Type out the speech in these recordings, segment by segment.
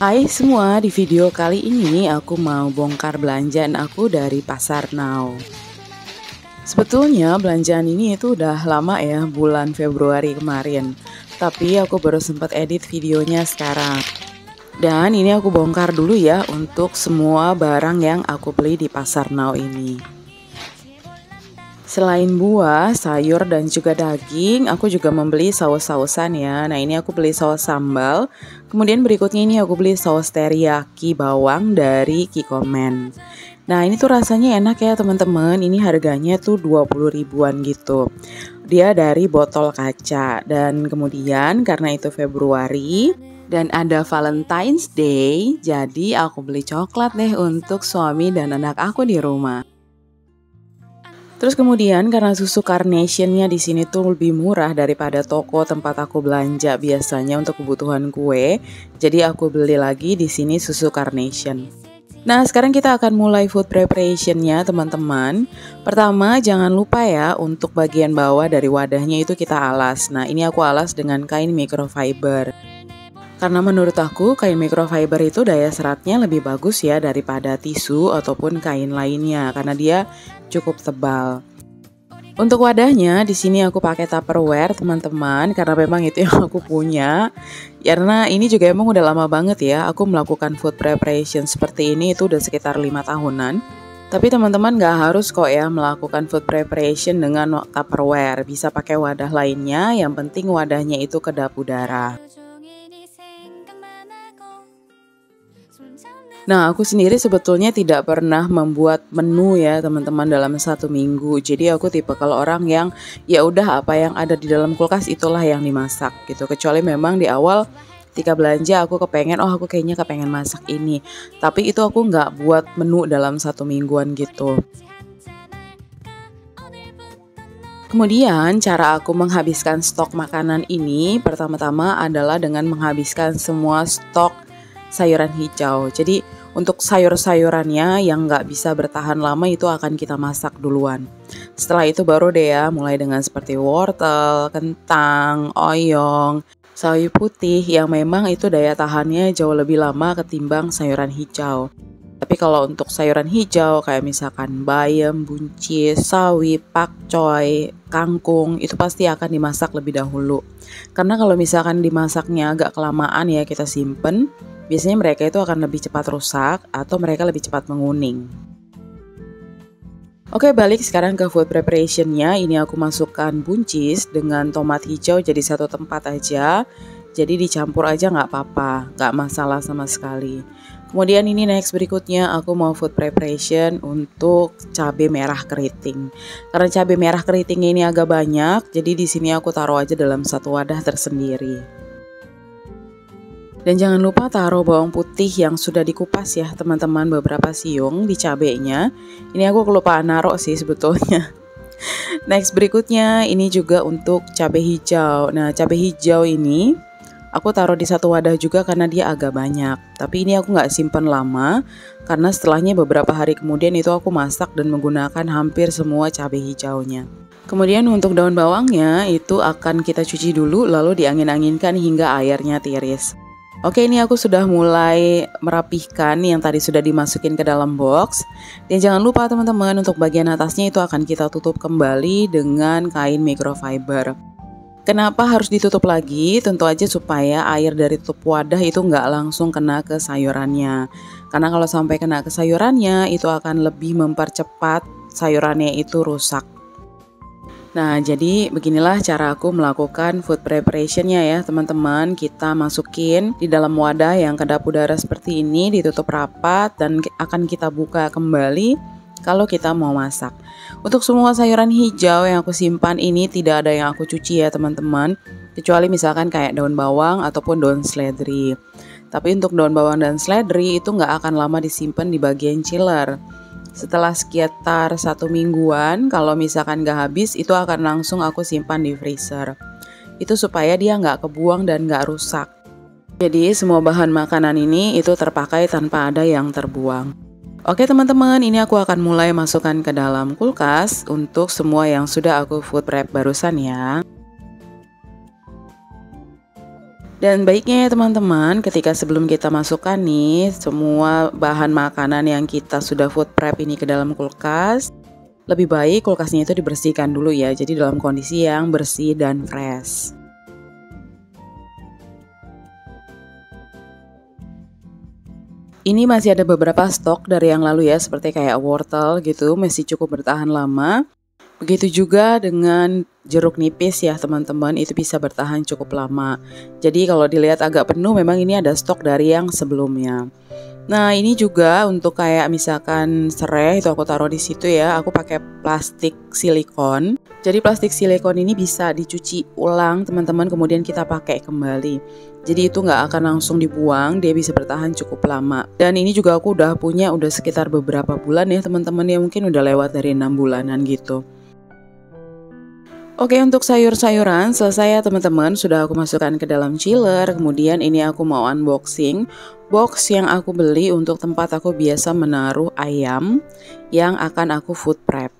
Hai semua, di video kali ini aku mau bongkar belanjaan aku dari Pasar Now. Sebetulnya belanjaan ini itu udah lama ya, bulan Februari kemarin. Tapi aku baru sempat edit videonya sekarang. Dan ini aku bongkar dulu ya untuk semua barang yang aku beli di Pasar Now ini. Selain buah, sayur, dan juga daging, aku juga membeli saus-sausan ya. Nah, ini aku beli saus sambal. Kemudian berikutnya ini aku beli saus teriyaki bawang dari Kikoman. Nah, ini tuh rasanya enak ya teman-teman. Ini harganya tuh 20 ribuan gitu. Dia dari botol kaca. Dan kemudian karena itu Februari dan ada Valentine's Day, jadi aku beli coklat deh untuk suami dan anak aku di rumah. Terus kemudian karena susu Carnation-nya di sini tuh lebih murah daripada toko tempat aku belanja biasanya untuk kebutuhan kue, jadi aku beli lagi di sini susu Carnation. Nah, sekarang kita akan mulai food preparation-nya, teman-teman. Pertama, jangan lupa ya untuk bagian bawah dari wadahnya itu kita alas. Nah, ini aku alas dengan kain microfiber. Karena menurut aku kain microfiber itu daya seratnya lebih bagus ya daripada tisu ataupun kain lainnya karena dia cukup tebal. Untuk wadahnya di sini aku pakai Tupperware teman-teman karena memang itu yang aku punya. Karena ini juga emang udah lama banget ya aku melakukan food preparation seperti ini itu udah sekitar 5 tahunan. Tapi teman-teman gak harus kok ya melakukan food preparation dengan Tupperware. Bisa pakai wadah lainnya, yang penting wadahnya itu kedap udara. Nah, aku sendiri sebetulnya tidak pernah membuat menu ya teman-teman dalam 1 minggu. Jadi aku tipe kalau orang yang ya udah apa yang ada di dalam kulkas itulah yang dimasak gitu. Kecuali memang di awal ketika belanja aku kepengen, aku kayaknya kepengen masak ini. Tapi itu aku nggak buat menu dalam 1 mingguan gitu. Kemudian cara aku menghabiskan stok makanan ini pertama-tama adalah dengan menghabiskan semua stok sayuran hijau. Jadi untuk sayur-sayurannya yang nggak bisa bertahan lama itu akan kita masak duluan. Setelah itu baru deh ya mulai dengan seperti wortel, kentang, oyong, sawi putih yang memang itu daya tahannya jauh lebih lama ketimbang sayuran hijau. Tapi kalau untuk sayuran hijau kayak misalkan bayam, buncis, sawi, pakcoy, kangkung itu pasti akan dimasak lebih dahulu. Karena kalau misalkan dimasaknya agak kelamaan ya kita simpen, biasanya mereka itu akan lebih cepat rusak atau mereka lebih cepat menguning. Oke, balik sekarang ke food preparationnya. Ini aku masukkan buncis dengan tomat hijau jadi satu tempat aja. Jadi dicampur aja nggak apa-apa, nggak masalah sama sekali. Kemudian ini next berikutnya aku mau food preparation untuk cabai merah keriting. Karena cabai merah keritingnya ini agak banyak, jadi di sini aku taruh aja dalam satu wadah tersendiri. Dan jangan lupa taruh bawang putih yang sudah dikupas ya teman-teman, beberapa siung di cabenya. Ini aku kelupaan naruh sih sebetulnya. Next berikutnya ini juga untuk cabai hijau. Nah, cabai hijau ini aku taruh di satu wadah juga karena dia agak banyak. Tapi ini aku nggak simpen lama karena setelahnya beberapa hari kemudian itu aku masak dan menggunakan hampir semua cabai hijaunya. Kemudian untuk daun bawangnya itu akan kita cuci dulu lalu diangin-anginkan hingga airnya tiris. Oke, ini aku sudah mulai merapihkan yang tadi sudah dimasukin ke dalam box. Dan jangan lupa teman-teman untuk bagian atasnya itu akan kita tutup kembali dengan kain microfiber. Kenapa harus ditutup lagi? Tentu aja supaya air dari tutup wadah itu nggak langsung kena ke sayurannya. Karena kalau sampai kena ke sayurannya itu akan lebih mempercepat sayurannya itu rusak. Nah, jadi beginilah cara aku melakukan food preparationnya ya teman-teman. Kita masukin di dalam wadah yang kedap udara seperti ini, ditutup rapat dan akan kita buka kembali kalau kita mau masak. Untuk semua sayuran hijau yang aku simpan ini tidak ada yang aku cuci ya teman-teman, kecuali misalkan kayak daun bawang ataupun daun seledri. Tapi untuk daun bawang dan seledri itu nggak akan lama disimpan di bagian chiller. Setelah sekitar 1 mingguan, kalau misalkan gak habis, itu akan langsung aku simpan di freezer. Itu supaya dia gak kebuang dan gak rusak. Jadi semua bahan makanan ini itu terpakai tanpa ada yang terbuang. Oke teman-teman, ini aku akan mulai masukkan ke dalam kulkas untuk semua yang sudah aku food prep barusan ya. Dan baiknya ya teman-teman, ketika sebelum kita masukkan nih semua bahan makanan yang kita sudah food prep ini ke dalam kulkas, lebih baik kulkasnya itu dibersihkan dulu ya, jadi dalam kondisi yang bersih dan fresh. Ini masih ada beberapa stok dari yang lalu ya, seperti kayak wortel gitu, masih cukup bertahan lama. Begitu juga dengan jeruk nipis ya teman-teman, itu bisa bertahan cukup lama. Jadi kalau dilihat agak penuh, memang ini ada stok dari yang sebelumnya. Nah ini juga untuk kayak misalkan serai itu aku taruh di situ ya, aku pakai plastik silikon. Jadi plastik silikon ini bisa dicuci ulang teman-teman, kemudian kita pakai kembali. Jadi itu nggak akan langsung dibuang, dia bisa bertahan cukup lama. Dan ini juga aku udah punya udah sekitar beberapa bulan ya teman-teman, ya mungkin udah lewat dari 6 bulanan gitu. Oke, untuk sayur-sayuran selesai ya teman-teman, sudah aku masukkan ke dalam chiller. Kemudian ini aku mau unboxing box yang aku beli untuk tempat aku biasa menaruh ayam yang akan aku food prep.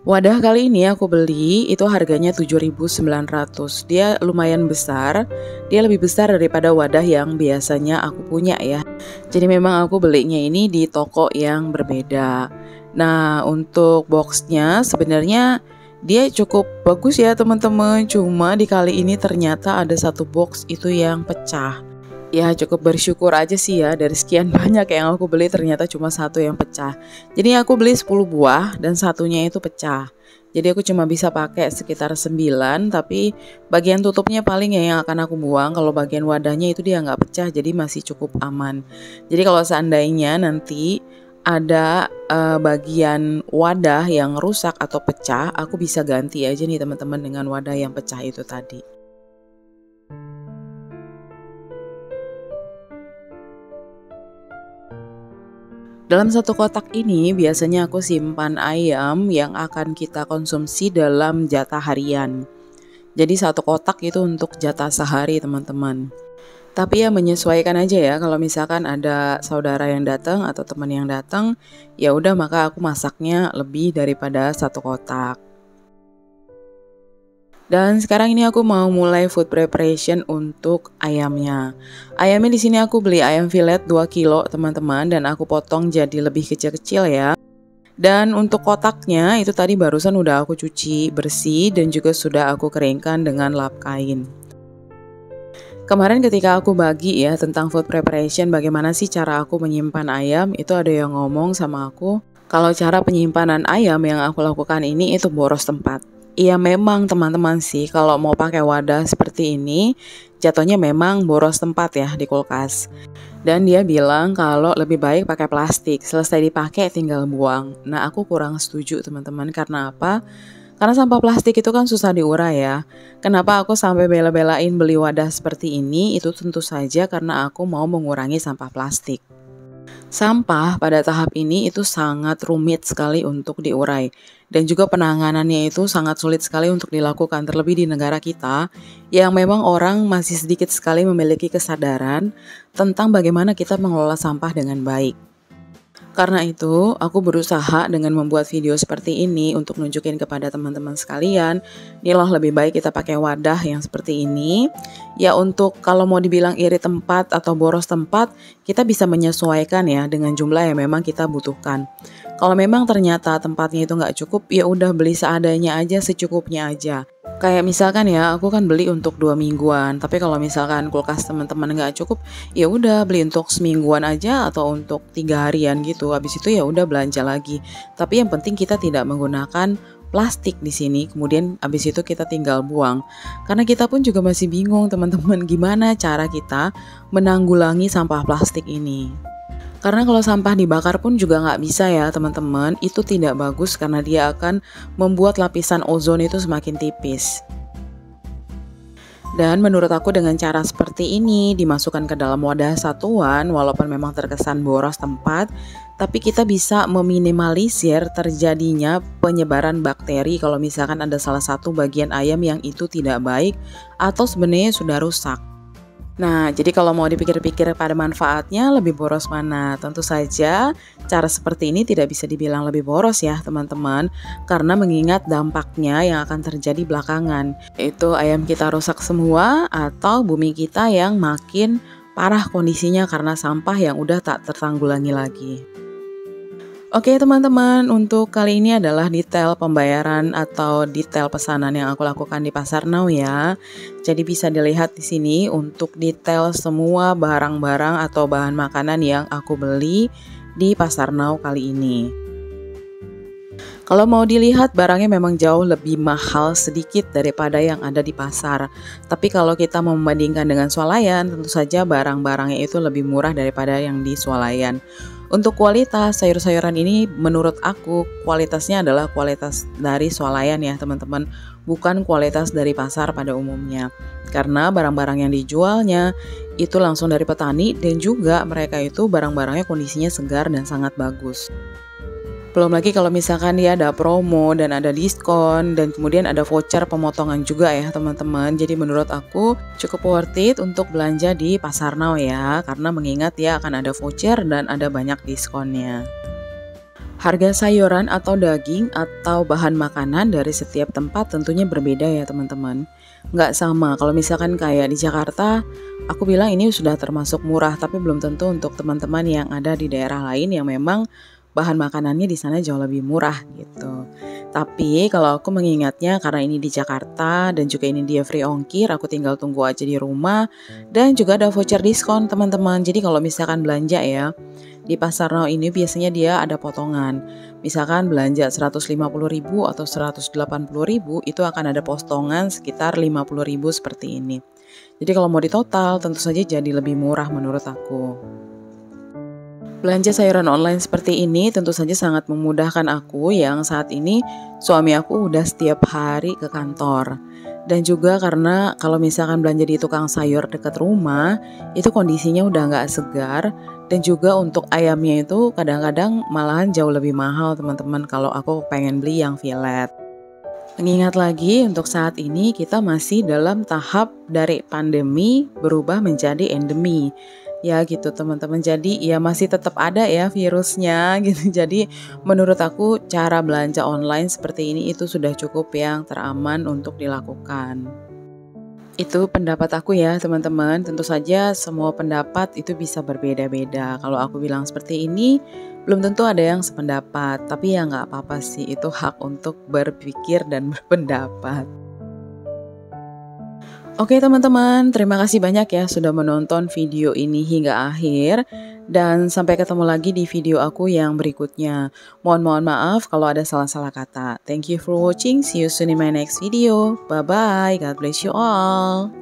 Wadah kali ini aku beli itu harganya 7.900. Dia lumayan besar. Dia lebih besar daripada wadah yang biasanya aku punya ya. Jadi memang aku belinya ini di toko yang berbeda. Nah, untuk boxnya sebenarnya dia cukup bagus ya teman-teman. Cuma di kali ini ternyata ada satu box itu yang pecah. Ya cukup bersyukur aja sih ya, dari sekian banyak yang aku beli ternyata cuma satu yang pecah. Jadi aku beli 10 buah dan satunya itu pecah. Jadi aku cuma bisa pakai sekitar 9, tapi bagian tutupnya paling ya yang akan aku buang. Kalau bagian wadahnya itu dia nggak pecah, jadi masih cukup aman. Jadi kalau seandainya nanti ada bagian wadah yang rusak atau pecah, aku bisa ganti aja nih teman-teman dengan wadah yang pecah itu tadi. Dalam satu kotak ini biasanya aku simpan ayam yang akan kita konsumsi dalam jatah harian. Jadi satu kotak itu untuk jatah sehari teman-teman. Tapi ya menyesuaikan aja ya, kalau misalkan ada saudara yang datang atau teman yang datang, ya udah maka aku masaknya lebih daripada satu kotak. Dan sekarang ini aku mau mulai food preparation untuk ayamnya. Ayamnya di sini aku beli ayam fillet 2 kilo teman-teman, dan aku potong jadi lebih kecil-kecil ya. Dan untuk kotaknya itu tadi barusan udah aku cuci bersih dan juga sudah aku keringkan dengan lap kain. Kemarin ketika aku bagi ya tentang food preparation, bagaimana sih cara aku menyimpan ayam, itu ada yang ngomong sama aku kalau cara penyimpanan ayam yang aku lakukan ini itu boros tempat. Iya memang teman-teman sih, kalau mau pakai wadah seperti ini jatuhnya memang boros tempat ya di kulkas. Dan dia bilang kalau lebih baik pakai plastik, selesai dipakai tinggal buang. Nah aku kurang setuju teman-teman, karena apa? Karena sampah plastik itu kan susah diurai ya. Kenapa aku sampai bela-belain beli wadah seperti ini? Itu tentu saja karena aku mau mengurangi sampah plastik. Sampah pada tahap ini itu sangat rumit sekali untuk diurai, dan juga penanganannya itu sangat sulit sekali untuk dilakukan, terlebih di negara kita yang memang orang masih sedikit sekali memiliki kesadaran tentang bagaimana kita mengelola sampah dengan baik. Karena itu, aku berusaha dengan membuat video seperti ini untuk nunjukin kepada teman-teman sekalian, nih loh lebih baik kita pakai wadah yang seperti ini. Ya untuk kalau mau dibilang iri tempat atau boros tempat, kita bisa menyesuaikan ya dengan jumlah yang memang kita butuhkan. Kalau memang ternyata tempatnya itu nggak cukup, ya udah beli seadanya aja, secukupnya aja. Kayak misalkan ya, aku kan beli untuk 2 mingguan. Tapi kalau misalkan kulkas teman-teman nggak cukup, ya udah beli untuk semingguan aja atau untuk 3 harian gitu. Habis itu ya udah belanja lagi. Tapi yang penting kita tidak menggunakan plastik di sini. Kemudian habis itu kita tinggal buang. Karena kita pun juga masih bingung teman-teman, gimana cara kita menanggulangi sampah plastik ini. Karena kalau sampah dibakar pun juga nggak bisa ya teman-teman, itu tidak bagus karena dia akan membuat lapisan ozon itu semakin tipis. Dan menurut aku dengan cara seperti ini, dimasukkan ke dalam wadah satuan, walaupun memang terkesan boros tempat, tapi kita bisa meminimalisir terjadinya penyebaran bakteri kalau misalkan ada salah satu bagian ayam yang itu tidak baik atau sebenarnya sudah rusak. Nah, jadi kalau mau dipikir-pikir pada manfaatnya lebih boros mana? Tentu saja cara seperti ini tidak bisa dibilang lebih boros ya teman-teman, karena mengingat dampaknya yang akan terjadi belakangan, yaitu ayam kita rusak semua atau bumi kita yang makin parah kondisinya karena sampah yang udah tak tertanggulangi lagi. Oke teman-teman, untuk kali ini adalah detail pembayaran atau detail pesanan yang aku lakukan di Pasar Now ya. Jadi bisa dilihat di sini untuk detail semua barang-barang atau bahan makanan yang aku beli di Pasar Now kali ini. Kalau mau dilihat barangnya memang jauh lebih mahal sedikit daripada yang ada di pasar. Tapi kalau kita membandingkan dengan swalayan, tentu saja barang-barangnya itu lebih murah daripada yang di swalayan. Untuk kualitas sayur-sayuran ini menurut aku kualitasnya adalah kualitas dari swalayan ya teman-teman, bukan kualitas dari pasar pada umumnya. Karena barang-barang yang dijualnya itu langsung dari petani dan juga mereka itu barang-barangnya kondisinya segar dan sangat bagus. Belum lagi kalau misalkan dia ada promo dan ada diskon dan kemudian ada voucher pemotongan juga ya teman-teman. Jadi menurut aku cukup worth it untuk belanja di Pasar Now ya, karena mengingat ya akan ada voucher dan ada banyak diskonnya. Harga sayuran atau daging atau bahan makanan dari setiap tempat tentunya berbeda ya teman-teman. Nggak sama, kalau misalkan kayak di Jakarta, aku bilang ini sudah termasuk murah, tapi belum tentu untuk teman-teman yang ada di daerah lain yang memang bahan makanannya di sana jauh lebih murah gitu. Tapi kalau aku mengingatnya karena ini di Jakarta dan juga ini dia free ongkir, aku tinggal tunggu aja di rumah dan juga ada voucher diskon teman-teman. Jadi kalau misalkan belanja ya di Pasar Now ini biasanya dia ada potongan. Misalkan belanja 150.000 atau 180.000 itu akan ada potongan sekitar 50.000 seperti ini. Jadi kalau mau ditotal tentu saja jadi lebih murah menurut aku. Belanja sayuran online seperti ini tentu saja sangat memudahkan aku yang saat ini suami aku udah setiap hari ke kantor. Dan juga karena kalau misalkan belanja di tukang sayur dekat rumah, itu kondisinya udah nggak segar. Dan juga untuk ayamnya itu kadang-kadang malahan jauh lebih mahal teman-teman kalau aku pengen beli yang fillet. Mengingat lagi untuk saat ini kita masih dalam tahap dari pandemi berubah menjadi endemi. Ya gitu teman-teman, jadi ya masih tetap ada ya virusnya gitu. Jadi menurut aku cara belanja online seperti ini itu sudah cukup yang teraman untuk dilakukan. Itu pendapat aku ya teman-teman, tentu saja semua pendapat itu bisa berbeda-beda. Kalau aku bilang seperti ini, belum tentu ada yang sependapat, tapi ya nggak apa-apa sih, itu hak untuk berpikir dan berpendapat. Oke teman-teman, terima kasih banyak ya sudah menonton video ini hingga akhir. Dan sampai ketemu lagi di video aku yang berikutnya. Mohon maaf kalau ada salah-salah kata. Thank you for watching, see you soon in my next video. Bye-bye, God bless you all.